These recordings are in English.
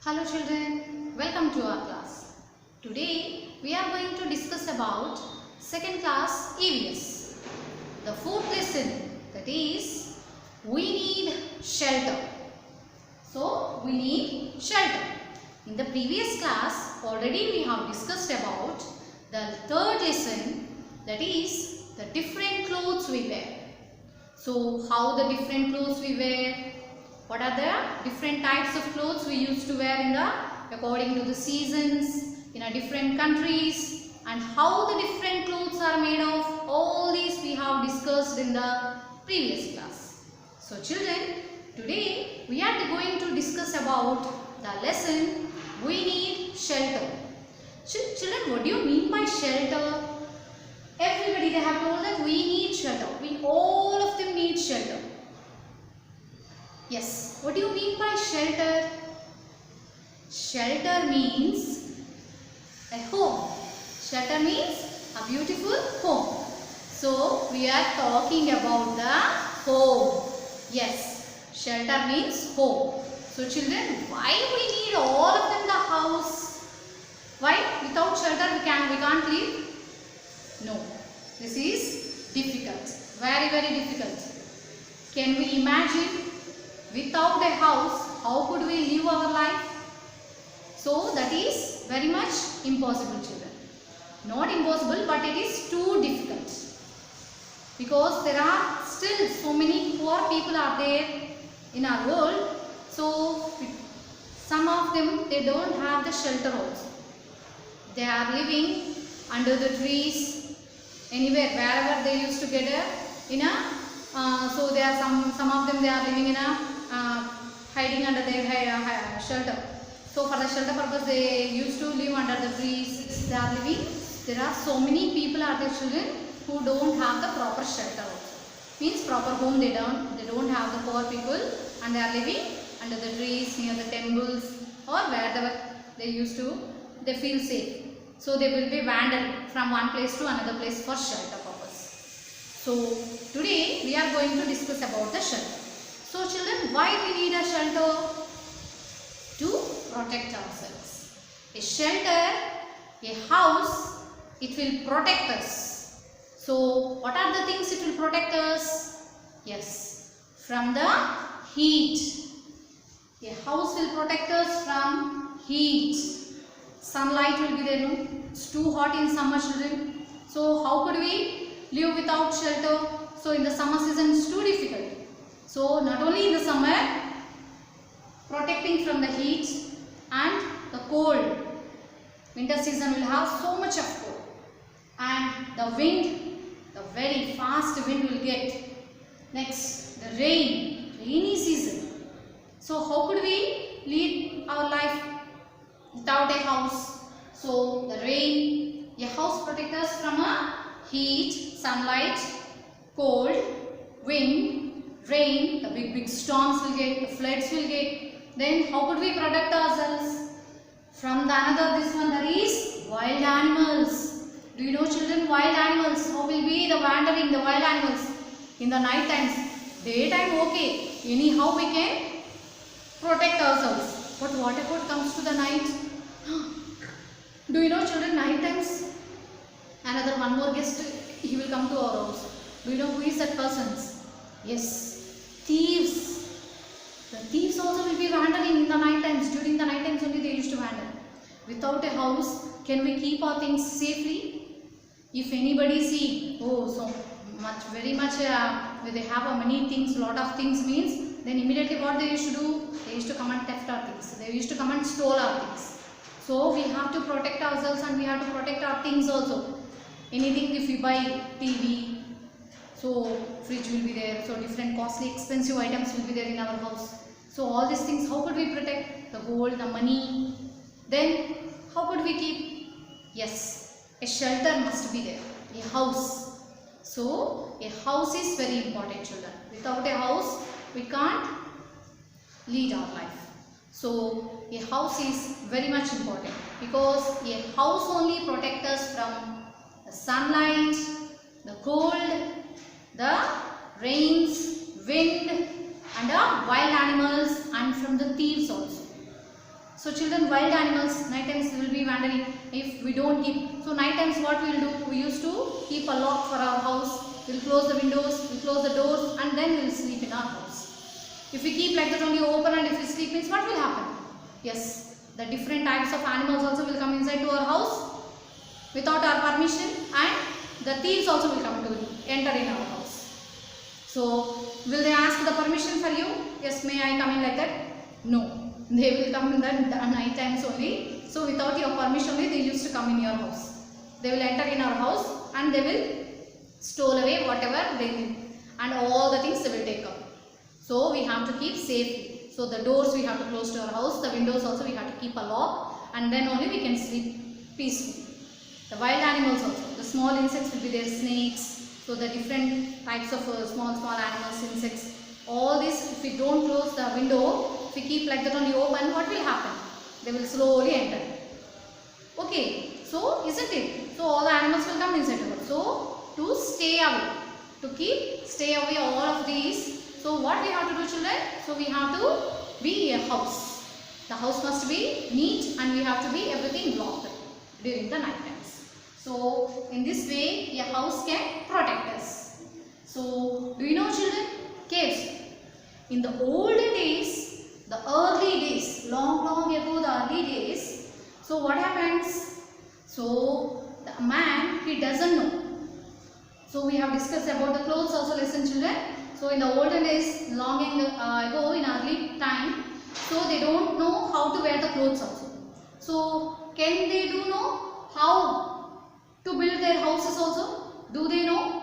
Hello children, welcome to our class. Today we are going to discuss about second class EVS. The fourth lesson, that is we need shelter. So we need shelter. In the previous class already we have discussed about the third lesson, that is the different clothes we wear. So how the different clothes we wear, what are the different types of clothes we used to wear in the according to the seasons in a different countries, and how the different clothes are made of, all these we have discussed in the previous class. So children, today we are going to discuss about the lesson we need shelter. Children, what do you mean by shelter? Everybody, they have told that we need shelter. We all of them need shelter. Yes, what do you mean by shelter? Shelter means a home. Shelter means a beautiful home. So we are talking about the home. Yes, shelter means home. So children, why we need all of them the house? Why? Without shelter we can't live? No, this is difficult, very difficult. Can we imagine without a house how could we live our life? So that is very much impossible, children. Not impossible, but it is too difficult, because there are still so many poor people are there in our world. So some of them, they don't have the shelter also. They are living under the trees, anywhere, wherever they used to get so there are some of them, they are living in hiding under their shelter. So for the shelter purpose they used to live under the trees. They are living. There are so many people are there, children, who don't have the proper shelter also. Means proper home they don't have, the poor people, and they are living under the trees, near the temples, or wherever they feel safe. So they will be wandered from one place to another place for shelter purpose. So today we are going to discuss about the shelter. So children, why we need a shelter? To protect ourselves. A shelter, a house, it will protect us. So what are the things it will protect us? Yes, from the heat. A house will protect us from heat. Sunlight will be there, no? It's too hot in summer, children. So how could we live without shelter? So in the summer season it's too difficult. So not only in the summer, protecting from the heat and the cold. Winter season will have so much of cold. And the wind, the very fast wind will get. Next, the rainy season. So how could we lead our life without a house? So the rain, a house protects us from a heat, sunlight, cold, wind, rain, the big storms will get, the floods will get. Then how could we protect ourselves? From the another, this one, there is wild animals. Do you know, children, wild animals? How will be the wandering, the wild animals? In the night times, daytime okay, anyhow we can protect ourselves. But what about comes to the night? Do you know, children, night times, another one more guest, he will come to our house. Do you know who is that person? Yes, thieves. The thieves also will be wandering in the night times. During the night times only they used to wander. Without a house, can we keep our things safely? If anybody see, oh, so much, very much, they have many things, lot of things means, then immediately what they used to do? They used to come and theft our things. They used to come and steal our things. So we have to protect ourselves and we have to protect our things also. Anything, if we buy TV, so fridge will be there, so different costly expensive items will be there in our house. So all these things, how could we protect? The gold, the money. Then how could we keep? Yes, a shelter must be there, a house. So a house is very important, children. Without a house we can't lead our life. So a house is very much important, because a house only protects us from the sunlight, the cold, the rains, wind, and wild animals, and from the thieves also. So children, wild animals, night times will be wandering if we don't keep. So night times what we will do? We used to keep a lock for our house. We will close the windows, we will close the doors, and then we will sleep in our house. If we keep like that only open and if we sleep means what will happen? Yes, the different types of animals also will come inside to our house without our permission, and the thieves also will come to enter in our house. So will they ask the permission for you? Yes, may I come in like that? No, they will come in the night times only. So without your permission only they used to come in your house. They will enter in our house and they will stole away whatever they need, and all the things they will take up. So we have to keep safely. So the doors we have to close to our house, the windows also we have to keep a lock, and then only we can sleep peacefully. The wild animals also, the small insects will be there, snakes. So the different types of small animals, insects, all this, if we don't close the window, if we keep like that only open, what will happen? They will slowly enter. Okay, so isn't it? So all the animals will come inside our. So to stay away, stay away all of these. So what we have to do, children? So we have to be a house. The house must be neat and we have to be everything locked during the night times. So in this way a house can protect us. So do you know, children, caves? In the olden days, the early days, long ago, the early days, so what happens? So the man, he doesn't know. So we have discussed about the clothes also lesson, children. So in the olden days, long ago, in early time, so they don't know how to wear the clothes also. So can they do know how to build their houses also? Do they know?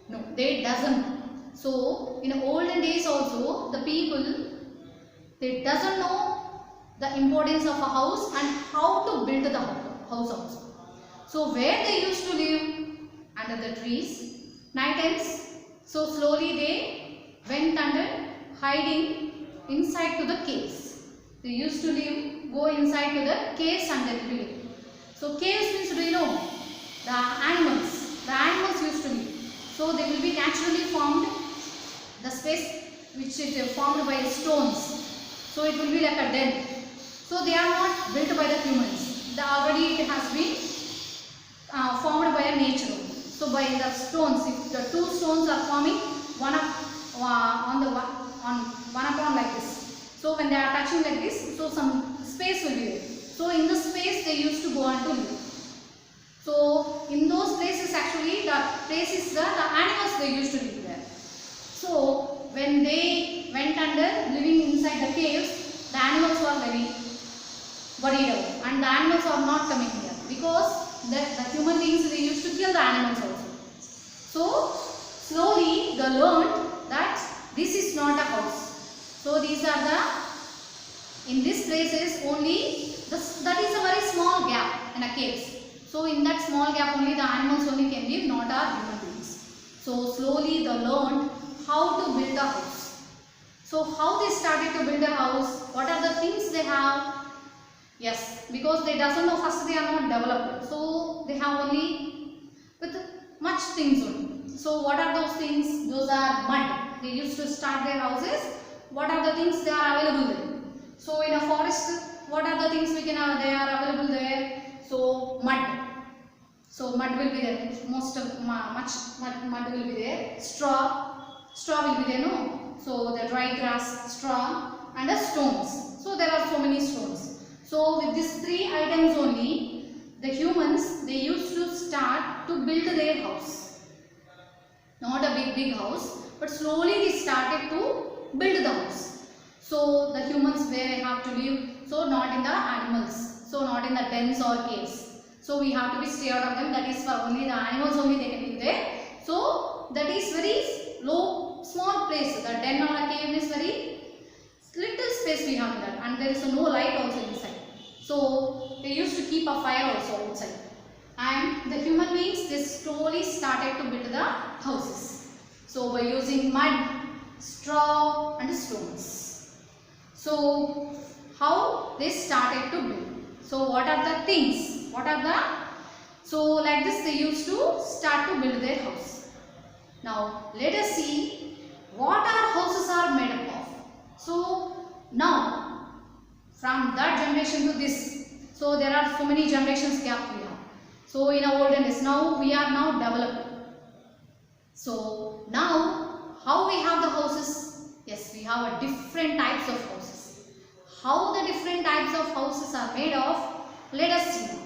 No, they doesn't. So in the olden days also, the people, they doesn't know the importance of a house and how to build the house also. So where they used to live? Under the trees, night times. So slowly they went under, hiding inside to the caves. They used to live, go inside to the caves and they will live. So caves means, do you know? The animals used to live. So they will be naturally formed, the space which is formed by stones. So it will be like a den. So they are not built by the humans. Already it has been formed by a nature. So by the stones, if the two stones are forming one upon like this. So when they are touching like this, so some space will be there. So in the space they used to go on to live. So in those places actually the places the animals they used to live there. So when they went under living inside the caves, the animals were very worried out and the animals are not coming here because the human beings they used to kill the animals also. So slowly they learned that this is not a house. So these are in these places only that is a very small gap in a cave. So in that small gap only the animals only can live, not our human beings. So slowly they learned how to build a house. So how they started to build a house? What are the things they have? Yes, because they doesn't know, first they are not developed. So they have only with much things only. So what are those things? Those are mud. They used to start their houses. What are the things they are available there? So in a forest, what are the things they are available there? So mud. So mud will be there. Much mud will be there. Straw will be there, no? So the dry grass, straw and the stones. So there are so many stones. So with these three items only, the humans they used to start to build their house. Not a big house, but slowly they started to build the house. So the humans where they have to live, so not in the animals, so not in the dens or caves. So we have to be stay out of them. That is for only the animals only they can live there. So that is very low, small place. The den or a cave is very little space we have in that, and there is no light also inside. So they used to keep a fire also outside. And the human beings they slowly started to build the houses. So by using mud, straw and stones. So how they started to build. So what are the things? So like this they used to start to build their house. Now let us see what our houses are made up of. So now from that generation to this. So there are so many generations gap we have. So in our olden days, now we are now developed. So now how we have the houses? Yes, we have a different types of houses. How the different types of houses are made of? Let us see.